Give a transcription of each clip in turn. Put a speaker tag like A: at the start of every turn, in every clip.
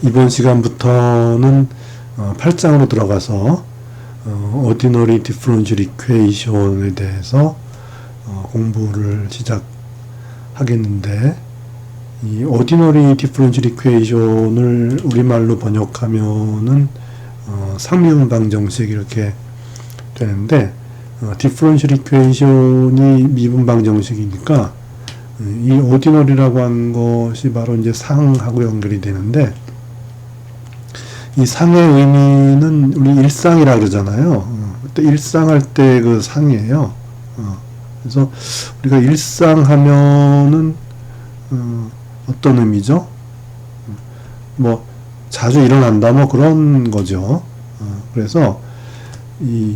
A: 이번 시간부터는 8장으로 들어가서 Ordinary Differential Equation에 대해서 공부를 시작하겠는데, 이 Ordinary Differential Equation을 우리말로 번역하면은 상미분 방정식 이렇게 되는데, Differential Equation이 미분 방정식이니까 이 Ordinary라고 한 것이 바로 이제 상하고 연결이 되는데, 이 상의 의미는 우리 일상이라 그러잖아요. 또 일상할 때 그 상이에요. 그래서 우리가 일상하면은 어떤 의미죠? 뭐 자주 일어난다 뭐 그런 거죠. 그래서 이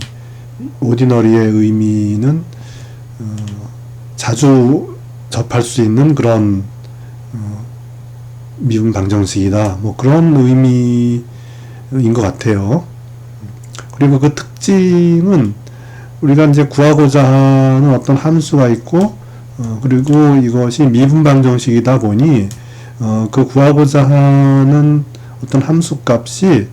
A: 오디너리의 의미는 자주 접할 수 있는 그런 미분 방정식이다. 뭐 그런 의미인 것 같아요. 그리고 그 특징은 우리가 이제 구하고자 하는 어떤 함수가 있고, 그리고 이것이 미분 방정식이다 보니, 그 구하고자 하는 어떤 함수 값이,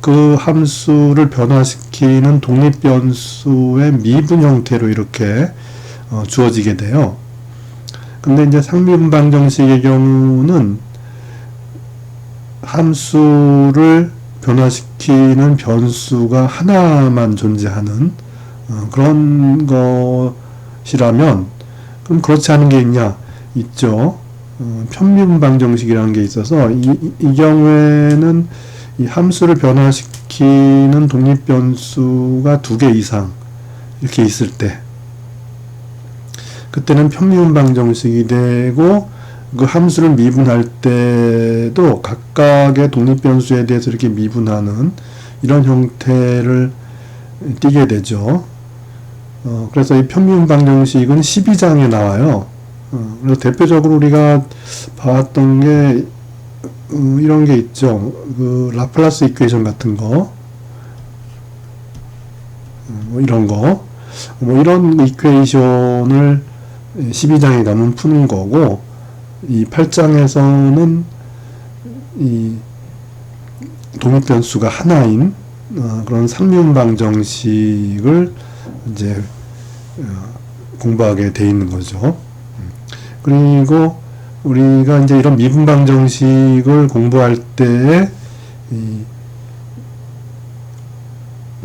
A: 그 함수를 변화시키는 독립변수의 미분 형태로 이렇게, 주어지게 돼요. 근데 이제 상미분 방정식의 경우는 함수를 변화시키는 변수가 하나만 존재하는 그런 것이라면, 그럼 그렇지 않은 게 있냐? 있죠. 편미분 방정식이라는 게 있어서 이 경우에는 이 함수를 변화시키는 독립변수가 2개 이상 이렇게 있을 때, 그때는 편미분 방정식이 되고, 그 함수를 미분할 때도 각각의 독립변수에 대해서 이렇게 미분하는 이런 형태를 띠게 되죠. 그래서 이 편미분 방정식은 12장에 나와요. 그래서 대표적으로 우리가 봐왔던 게 이런 게 있죠. 그 라플라스 이퀘이션 같은 거, 뭐 이런 거, 뭐 이런 이퀘이션을 12장에 가면 푸는 거고, 이 8장에서는 이 독립변수가 하나인 그런 상미분 방정식을 이제 공부하게 돼 있는 거죠. 그리고 우리가 이제 이런 미분 방정식을 공부할 때에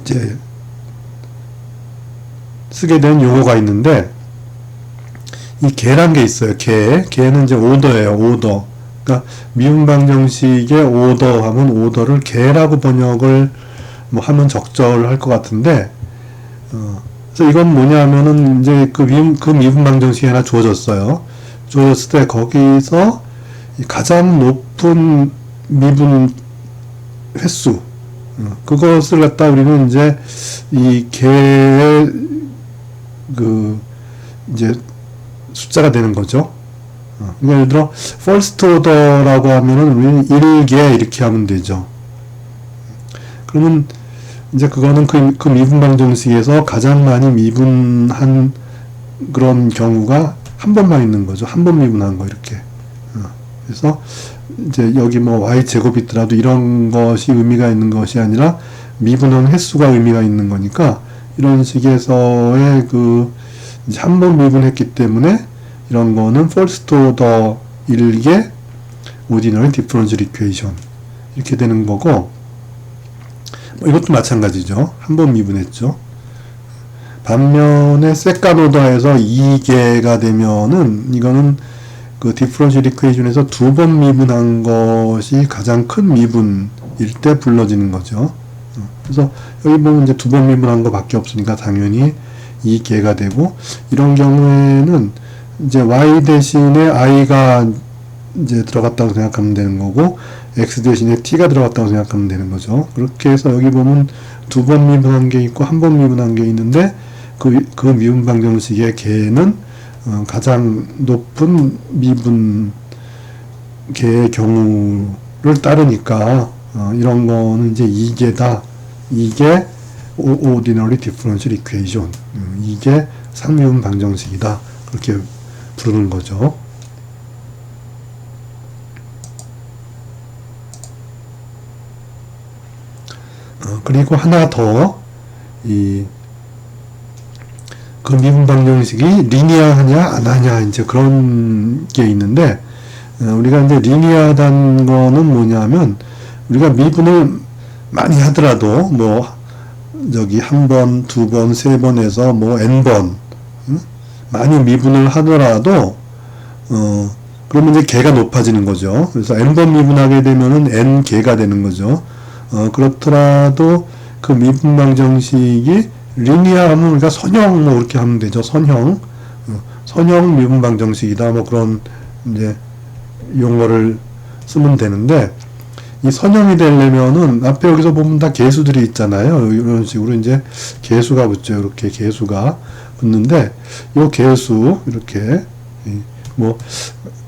A: 이제 쓰게 된 용어가 있는데, 이 개란 게 있어요. 개는 이제 오더예요. 오더. 그러니까 미분 방정식의 오더 하면 오더를 개라고 번역을 뭐 하면 적절할 것 같은데, 그래서 이건 뭐냐면은 이제 그 미분 방정식이 하나 주어졌어요. 주어졌을 때 거기서 가장 높은 미분 횟수, 그것을 갖다 우리는 이제 이 개의 그 이제 숫자가 되는 거죠. 그러니까 예를 들어 first order라고 하면은 우리는 1개 이렇게 하면 되죠. 그러면 이제 그거는 그 미분 방정식에서 가장 많이 미분한 그런 경우가 한 번만 있는 거죠. 한 번 미분한 거 이렇게. 그래서 이제 여기 뭐 y 제곱이 있더라도 이런 것이 의미가 있는 것이 아니라 미분한 횟수가 의미가 있는 거니까, 이런 식에서의 그 이제 한 번 미분했기 때문에 이런 거는 first order 1개 ordinary differential equation 이렇게 되는 거고, 뭐 이것도 마찬가지죠. 한 번 미분했죠. 반면에 second order에서 2개가 되면은 이거는 그 differential equation에서 2번 미분한 것이 가장 큰 미분일 때 불러지는 거죠. 그래서 여기 보면 이제 2번 미분한 거밖에 없으니까 당연히 2개가 되고, 이런 경우에는 이제 y 대신에 i가 이제 들어갔다고 생각하면 되는 거고, x 대신에 t가 들어갔다고 생각하면 되는 거죠. 그렇게 해서 여기 보면 2번 미분한 게 있고 1번 미분한 게 있는데, 그 미분 방정식의 개는 가장 높은 미분 개의 경우를 따르니까 이런 거는 이제 2개다. 이게 Ordinary Differential Equation, 이게 상미분 방정식이다. 그렇게 부르는 거죠. 그리고 하나 더, 그 미분 방정식이 리니어하냐 안 하냐 이제 그런 게 있는데, 우리가 이제 리니어하다는 거는 뭐냐면, 우리가 미분을 많이 하더라도 뭐 저기 한 번, 두 번, 세 번에서 뭐 n번 많이 미분을 하더라도 그러면 이제 개가 높아지는 거죠. 그래서 n번 미분하게 되면은 n개가 되는 거죠. 그렇더라도 그 미분 방정식이 리니어하면 우리가 선형 뭐 이렇게 하면 되죠. 선형 미분 방정식이다 뭐 그런 이제 용어를 쓰면 되는데, 이 선형이 되려면은 앞에 여기서 보면 다 개수들이 있잖아요. 이런 식으로 이제 개수가 붙죠. 이렇게 개수가 붙는데, 요 개수 이렇게 뭐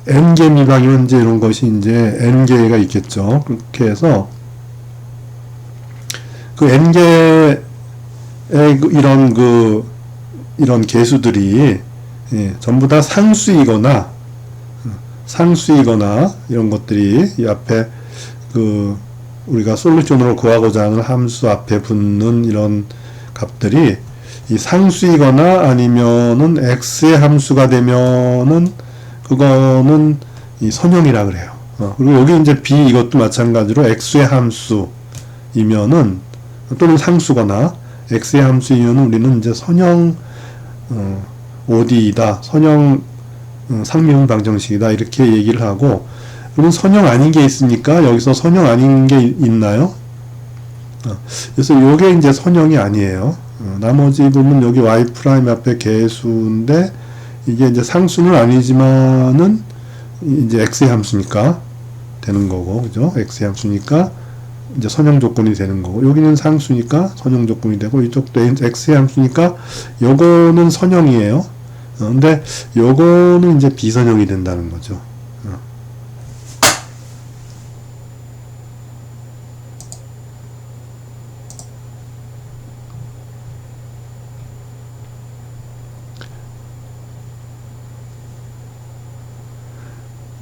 A: n개 미방이면 이제 이런 것이 이제 n개가 있겠죠. 그렇게 해서 그 n개의 이런 개수들이 전부 다 상수이거나 이런 것들이 이 앞에 우리가 솔루션으로 구하고자 하는 함수 앞에 붙는 이런 값들이 이 상수이거나 아니면은 x의 함수가 되면은 그거는 이 선형이라 그래요. 그리고 여기 이제 b 이것도 마찬가지로 x의 함수이면은 또는 상수거나 x의 함수이면은 우리는 이제 선형 ODE다, 선형 상미분 방정식이다 이렇게 얘기를 하고, 그러면 선형 아닌 게 있으니까 여기서 선형 아닌 게 있나요? 그래서 요게 이제 선형이 아니에요. 나머지 부분 여기 y 프라임 앞에 개수인데 이게 이제 상수는 아니지만은 이제 x의 함수니까 되는 거고, 그죠? x의 함수니까 이제 선형 조건이 되는 거고, 여기는 상수니까 선형 조건이 되고, 이쪽도 x의 함수니까 요거는 선형이에요. 근데 요거는 이제 비선형이 된다는 거죠.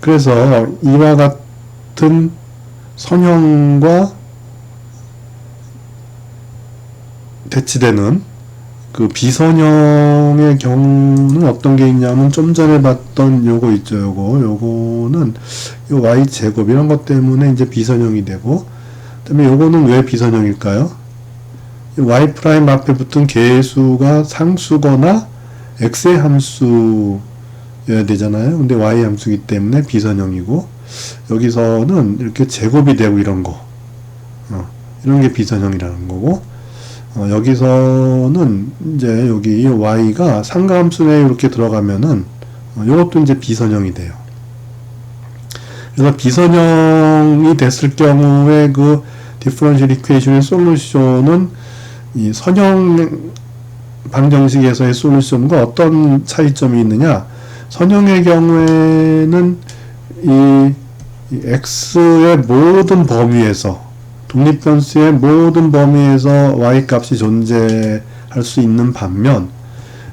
A: 그래서 이와 같은 선형과 대치되는 그 비선형의 경우는 어떤 게 있냐면, 좀 전에 봤던 요거 있죠. 요거는 요 y제곱 이런 것 때문에 이제 비선형이 되고, 그다음에 요거는 왜 비선형일까요? y 프라임 앞에 붙은 개수가 상수거나 x의 함수여야 되잖아요. 근데 y 함수이기 때문에 비선형이고, 여기서는 이렇게 제곱이 되고 이런 거, 이런 게 비선형이라는 거고, 여기서는 이제 여기 y가 상가함수 내에 이렇게 들어가면은 이것도 이제 비선형이 돼요. 그래서 비선형이 됐을 경우에 그 디퍼런셜 이퀘이션의 솔루션은 이 선형 방정식에서의 솔루션과 어떤 차이점이 있느냐? 선형의 경우에는 이 x의 모든 범위에서, 독립변수의 모든 범위에서 y 값이 존재할 수 있는 반면,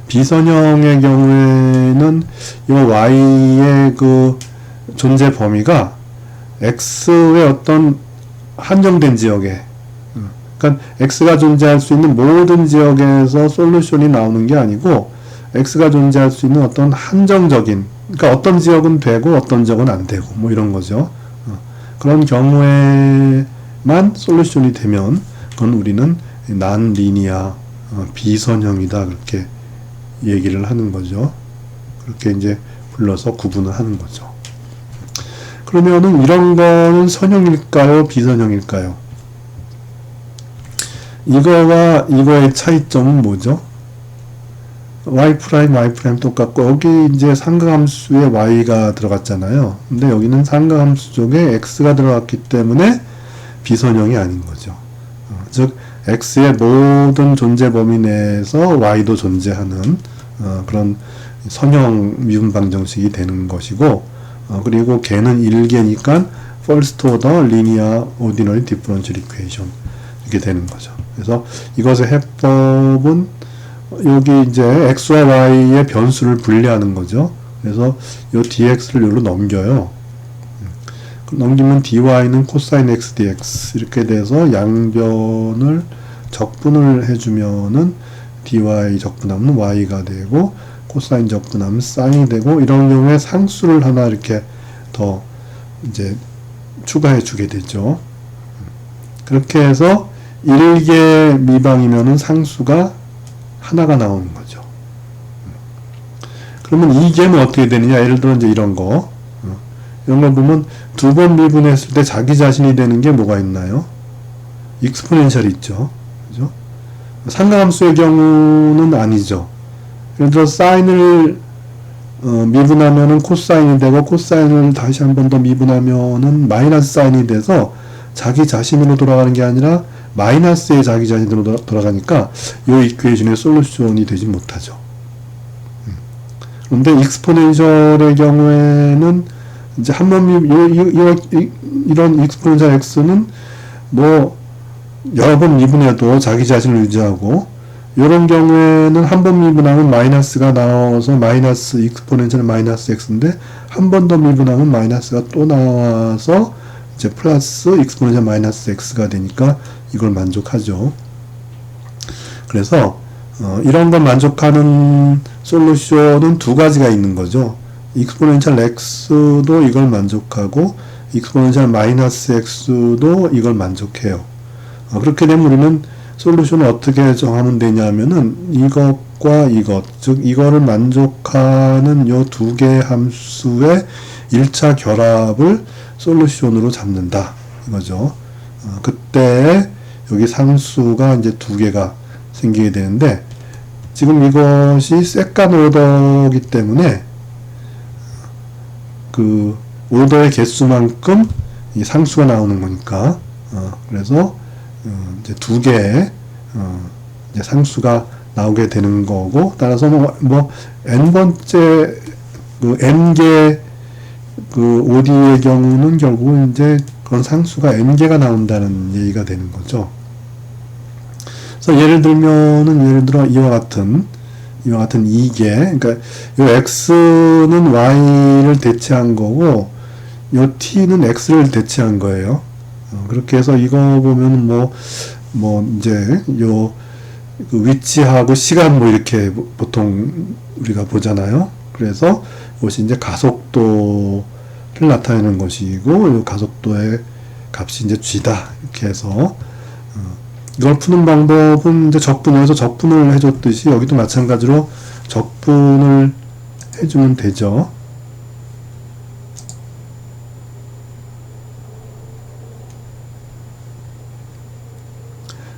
A: 비선형의 경우에는 이 y의 그 존재 범위가 x의 어떤 한정된 지역에, 그러니까 x가 존재할 수 있는 모든 지역에서 솔루션이 나오는 게 아니고, x가 존재할 수 있는 어떤 한정적인, 그러니까 어떤 지역은 되고 어떤 지역은 안 되고 뭐 이런 거죠. 그런 경우에만 솔루션이 되면 그건 우리는 난 리니어 비선형이다 그렇게 얘기를 하는 거죠. 그렇게 이제 불러서 구분을 하는 거죠. 그러면은 이런 거는 선형일까요, 비선형일까요? 이거와 이거의 차이점은 뭐죠? y 프라임 똑같고, 여기 이제 상가함수에 y가 들어갔잖아요. 근데 여기는 상가함수 쪽에 x가 들어갔기 때문에 비선형이 아닌 거죠. 즉 x의 모든 존재 범위 내에서 y도 존재하는 그런 선형 미분 방정식이 되는 것이고, 그리고 걔는 1개니까 first order linear ordinary differential equation 이렇게 되는 거죠. 그래서 이것의 해법은 여기 이제 x와 y의 변수를 분리하는 거죠. 그래서 요 dx를 여기로 넘겨요. 넘기면 dy는 코사인 x dx 이렇게 돼서 양변을 적분을 해주면은 dy 적분하면 y가 되고 코사인 적분하면 사인이 되고, 이런 경우에 상수를 하나 이렇게 더 이제 추가해 주게 되죠. 그렇게 해서 1개 미방이면은 상수가 하나가 나오는 거죠. 그러면 2개는 어떻게 되느냐? 예를 들어 이제 이런 거 보면 두 번 미분했을 때 자기 자신이 되는 게 뭐가 있나요? 익스포넨셜이 있죠. 그죠? 상가함수의 경우는 아니죠. 예를 들어 사인을 미분하면은 코사인이 되고, 코사인을 다시 한 번 더 미분하면은 마이너스 사인이 돼서 자기 자신으로 돌아가는 게 아니라 마이너스의 자기 자신으로 돌아가니까 이 이퀘이션의 솔루션이 되지 못하죠. 그런데 익스포넨셜의 경우에는 이제 한 번 이런 익스포넨셜 x는 뭐 여러 번 미분해도 자기 자신을 유지하고, 이런 경우에는 한 번 미분하면 마이너스가 나와서 마이너스 익스포넨셜 마이너스 x인데, 한 번 더 미분하면 마이너스가 또 나와서 이제 플러스 익스포넨셜 마이너스 x가 되니까 이걸 만족하죠. 그래서 이런 걸 만족하는 솔루션은 두 가지가 있는 거죠. 익스포넨셜 x도 이걸 만족하고 익스포넨셜 마이너스 x도 이걸 만족해요. 그렇게 되면 우리는 솔루션을 어떻게 정하면 되냐면은 이것과 이것, 즉 이거를 만족하는 요 두 개의 함수의 1차 결합을 솔루션으로 잡는다 이거죠. 그때 여기 상수가 이제 두 개가 생기게 되는데, 지금 이것이 세컨 오더이기 때문에 그 오더의 개수만큼 이 상수가 나오는 거니까, 그래서 이제 두 개의 이제 상수가 나오게 되는 거고, 따라서 뭐 n번째 그 n개 그 OD의 경우는 결국은 이제 그런 상수가 n개가 나온다는 얘기가 되는 거죠. 그래서 예를 들어 이와 같은 2개, 그러니까 요 x는 y를 대체한 거고 요 t는 x를 대체한 거예요. 그렇게 해서 이거 보면 뭐 이제 요 그 위치하고 시간 뭐 이렇게 보통 우리가 보잖아요. 그래서 이것이 이제 가속도를 나타내는 것이고, 이 가속도의 값이 이제 g다 이렇게 해서 이걸 푸는 방법은 이제 적분해서 적분을 해줬듯이 여기도 마찬가지로 적분을 해주면 되죠.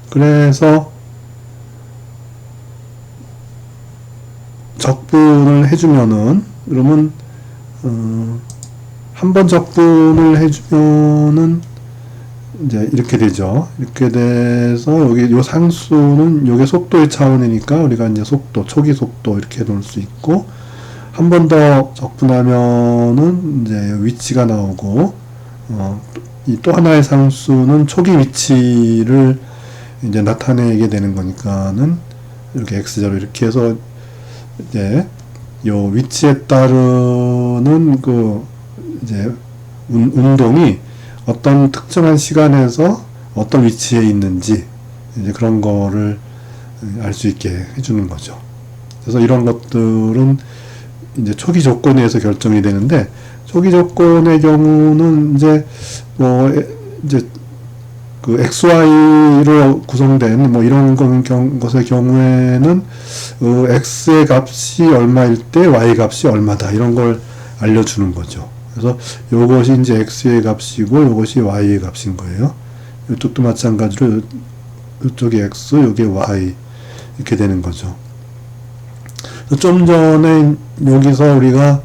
A: 그래서 적분을 해주면은, 그러면 한 번 적분을 해주면은 이제 이렇게 되죠. 이렇게 돼서 여기 요 상수는 요게 속도의 차원이니까 우리가 이제 속도, 초기 속도 이렇게 놓을 수 있고, 한 번 더 적분하면은 이제 위치가 나오고, 이 또 하나의 상수는 초기 위치를 이제 나타내게 되는 거니까는 이렇게 x자로 이렇게 해서 이제 요 위치에 따르는 그 이제 운동이 어떤 특정한 시간에서 어떤 위치에 있는지 이제 그런 거를 알 수 있게 해주는 거죠. 그래서 이런 것들은 이제 초기 조건에 의해서 결정이 되는데, 초기 조건의 경우는 이제 뭐 이제 그 XY로 구성된 뭐 이런 것의 경우에는 X의 값이 얼마일 때 Y 값이 얼마다 이런 걸 알려주는 거죠. 그래서 요것이 이제 X의 값이고 요것이 Y의 값인 거예요. 이쪽도 마찬가지로 이쪽이 X, 요게 Y 이렇게 되는 거죠. 좀 전에 여기서 우리가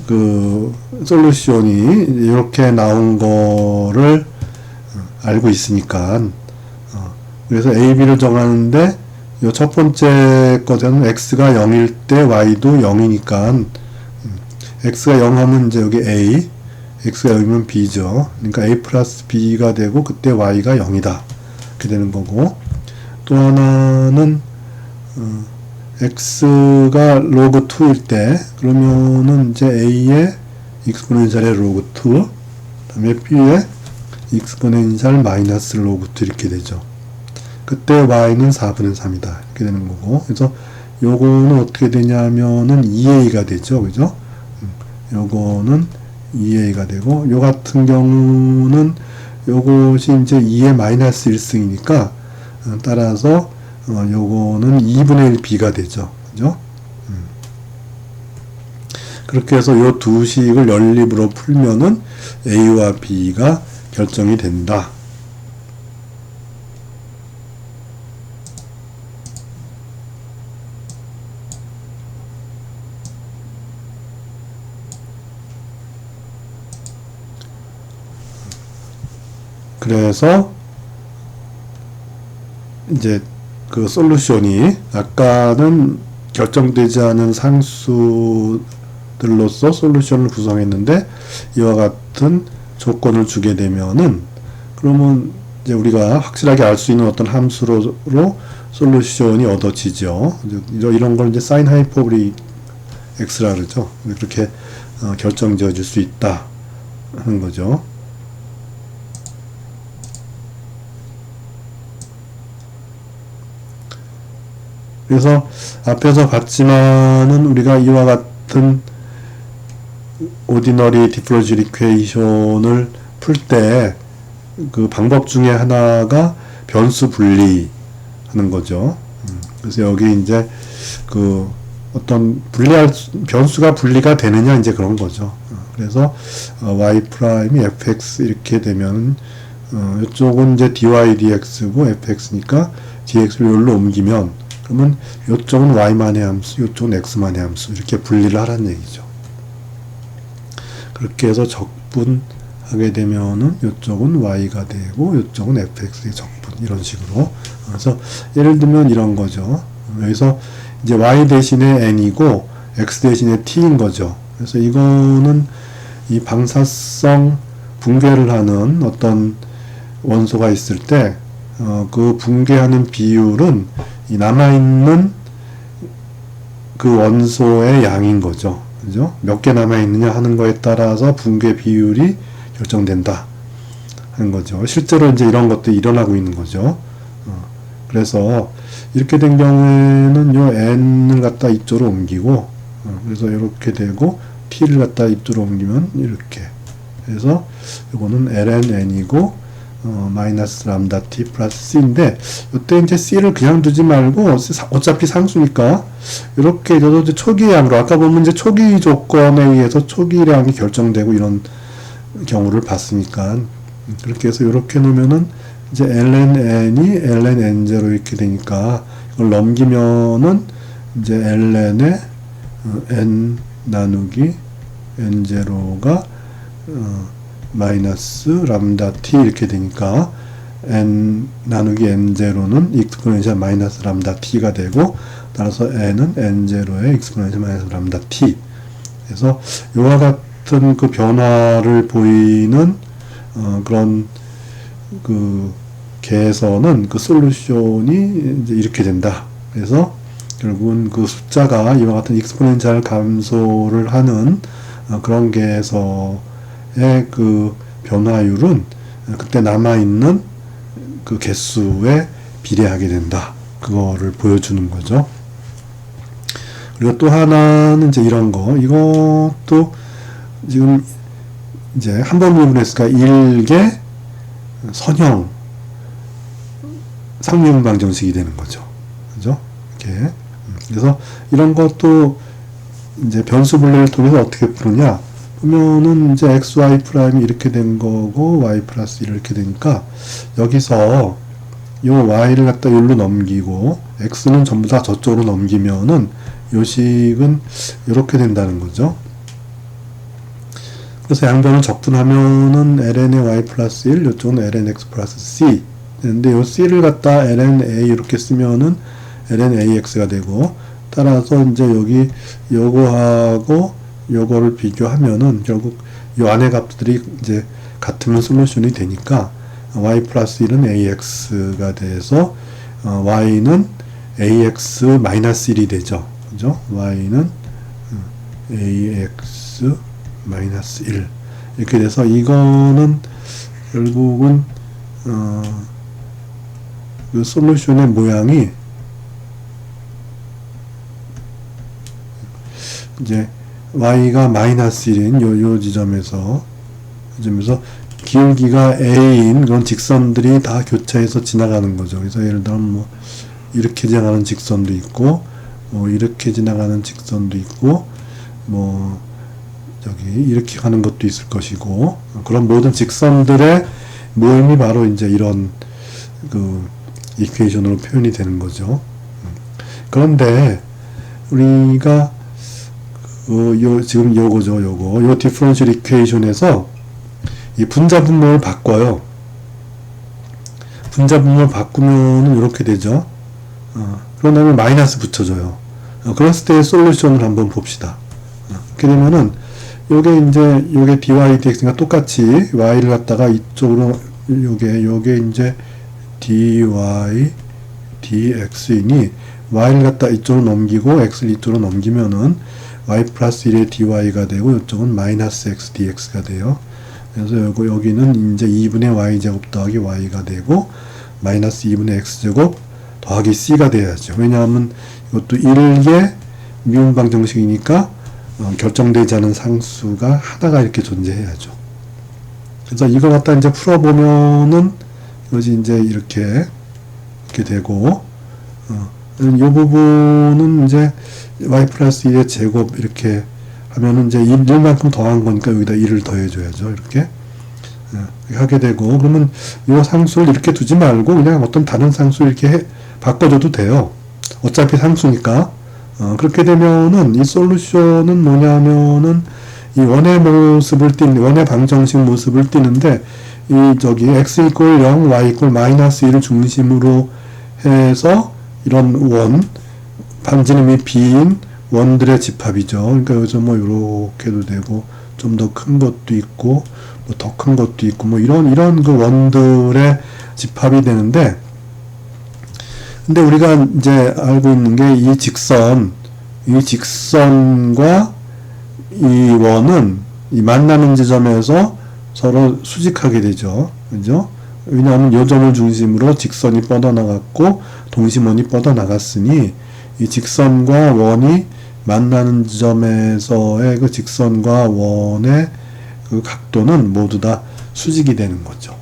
A: 그 솔루션이 이렇게 나온 거를 알고 있으니까, 그래서 A, B를 정하는데 요 첫 번째 거는 X가 0일 때 Y도 0이니까 X가 0 하면 이제 여기 A, X가 0이면 B죠. 그러니까 A 플러스 B가 되고 그때 Y가 0이다 이렇게 되는 거고, 또 하나는 X가 로그 2일 때 그러면은 이제 A의 익스포넨셜의 로그 2, 그다음에 b에 익스포넨셜 마이너스 로그트 이렇게 되죠. 그때 y는 4분의 3이다 이렇게 되는 거고, 그래서 요거는 어떻게 되냐면은 2a가 되죠, 그죠? 요거는 2a가 되고, 요 같은 경우는 요것이 이제 2의 마이너스 1승이니까 따라서 요거는 2분의 1 b가 되죠, 그죠? 그렇게 해서 요 두 식을 연립으로 풀면은 a와 b가 결정이 된다. 그래서 이제 그 솔루션이 아까는 결정되지 않은 상수들로서 솔루션을 구성했는데 이와 같은 조건을 주게 되면은, 그러면 이제 우리가 확실하게 알 수 있는 어떤 함수로 솔루션이 얻어지죠. 이런 걸 이제 사인 하이퍼보릭 x라 그러죠. 그렇게 결정지어 줄 수 있다 하는 거죠. 그래서 앞에서 봤지만은 우리가 이와 같은 오디너리 디퍼런셜 이퀘이션을 풀 때 그 방법 중에 하나가 변수 분리하는 거죠. 그래서 여기 이제 그 어떤 변수가 분리가 되느냐 이제 그런 거죠. 그래서 y 프라임이 fx 이렇게 되면 이쪽은 이제 dy dx고 fx니까 dx를 여기로 옮기면, 그러면 이쪽은 y만의 함수, 이쪽은 x만의 함수 이렇게 분리를 하라는 얘기죠. 그렇게 해서 적분하게 되면은 이쪽은 y가 되고 이쪽은 fx의 적분, 이런 식으로. 그래서 예를 들면 이런 거죠. 여기서 이제 y 대신에 n이고 x 대신에 t인 거죠. 그래서 이거는 이 방사성 붕괴를 하는 어떤 원소가 있을 때 그 붕괴하는 비율은 이 남아있는 그 원소의 양인 거죠. 그죠? 몇 개 남아있느냐 하는 거에 따라서 붕괴 비율이 결정된다 하는 거죠. 실제로 이제 이런 것들이 일어나고 있는 거죠. 그래서 이렇게 된 경우에는 요 n을 갖다 이쪽으로 옮기고, 그래서 이렇게 되고, t를 갖다 이쪽으로 옮기면 이렇게. 그래서 이거는 ln n이고, 마이너스 람다 t 플러스 c인데, 이때 이제 c를 그냥 두지 말고 어차피 상수니까 이렇게 해도 이제 초기량으로, 아까 보면 이제 초기 조건에 의해서 초기량이 결정되고 이런 경우를 봤으니까, 그렇게 해서 이렇게 놓으면은 이제 ln n이 ln n0 이렇게 되니까 이걸 넘기면은 이제 ln의 n 나누기 n0가 마이너스 람다 t 이렇게 되니까 n 나누기 n0는 익스포넨셜 마이너스 람다 t가 되고, 따라서 n은 n0의 익스포넨셜 마이너스 람다 t. 그래서 이와 같은 그 변화를 보이는 그런 그 개에서는 그 솔루션이 이제 이렇게 된다. 그래서 결국은 그 숫자가 이와 같은 익스포넨셜 감소를 하는 그런 개에서의 그 변화율은 그때 남아있는 그 개수에 비례하게 된다. 그거를 보여주는 거죠. 그리고 또 하나는 이제 이런 거. 이것도 지금 이제 한 번 구분했으니까 일개 선형 상미분 방정식이 되는 거죠. 그죠? 이렇게. 그래서 이런 것도 이제 변수 분리를 통해서 어떻게 푸느냐 보면은 이제 xy 프라임이 이렇게 된 거고 y 플러스 1 이렇게 되니까 여기서 요 y를 갖다 여기로 넘기고 x는 전부 다 저쪽으로 넘기면은 요 식은 이렇게 된다는 거죠. 그래서 양변을 적분하면은 ln의 y 플러스 1, 이쪽은 ln x 플러스 c. 근데 요 c를 갖다 ln a 이렇게 쓰면은 ln ax가 되고, 따라서 이제 여기 요거하고 요거를 비교하면은 결국 요 안의 값들이 이제 같으면 솔루션이 되니까 y 플러스 1은 ax가 돼서 y는 ax 마이너스 1이 되죠. 그죠? y는 ax 마이너스 1. 이렇게 돼서 이거는 결국은 이 솔루션의 모양이 이제 y가 마이너스 1인 요 지점에서 기울기가 a인 그런 직선들이 다 교차해서 지나가는 거죠. 그래서 예를 들면 뭐 이렇게 지나가는 직선도 있고 뭐 이렇게 지나가는 직선도 있고 뭐 저기 이렇게 가는 것도 있을 것이고, 그런 모든 직선들의 모임이 바로 이제 이런 그 이퀘이션으로 표현이 되는 거죠. 그런데 우리가 지금 요거죠, 요 디퍼런셜 이퀘이션에서 이 분자분모를 바꿔요. 분자분모를 바꾸면은 이렇게 되죠. 그런 다음에 마이너스 붙여줘요. 그랬을 때의 솔루션을 한번 봅시다. 이렇게 되면은 요게 dy dx가 똑같이 y를 갖다가 이쪽으로 요게 이제 dy dx이니 y를 갖다 이쪽으로 넘기고 x를 이쪽으로 넘기면은 y 플러스 1의 dy가 되고 이쪽은 마이너스 x dx가 돼요. 그래서 여기는 이제 2분의 y제곱 더하기 y가 되고 마이너스 2분의 x제곱 더하기 c가 돼야죠. 왜냐하면 이것도 1개 미분방 정식이니까 결정되지 않은 상수가 하나가 이렇게 존재해야죠. 그래서 이걸 갖다 이제 풀어보면은 이것이 이제 이렇게 되고, 이 부분은 이제 y 플러스 2의 제곱 이렇게 하면은 이제 1만큼 더한 거니까 여기다 1을 더해줘야죠. 이렇게 하게 되고, 그러면 이 상수를 이렇게 두지 말고 그냥 어떤 다른 상수 이렇게 바꿔줘도 돼요. 어차피 상수니까. 그렇게 되면은 이 솔루션은 뭐냐면은 이 원의 모습을 원의 방정식 모습을 띠는데, x 이퀄 0, y 이퀄 마이너스 1을 중심으로 해서 이런 원, 반지름이 b인 원들의 집합이죠. 그러니까 여기서 뭐 이렇게도 되고 좀 더 큰 것도 있고 뭐 더 큰 것도 있고 뭐 이런 그 원들의 집합이 되는데, 근데 우리가 이제 알고 있는 게 이 직선과 이 원은 이 만나는 지점에서 서로 수직하게 되죠. 그죠? 왜냐하면 요 점을 중심으로 직선이 뻗어나갔고 동심원이 뻗어나갔으니 이 직선과 원이 만나는 지점에서의 그 직선과 원의 그 각도는 모두 다 수직이 되는 거죠.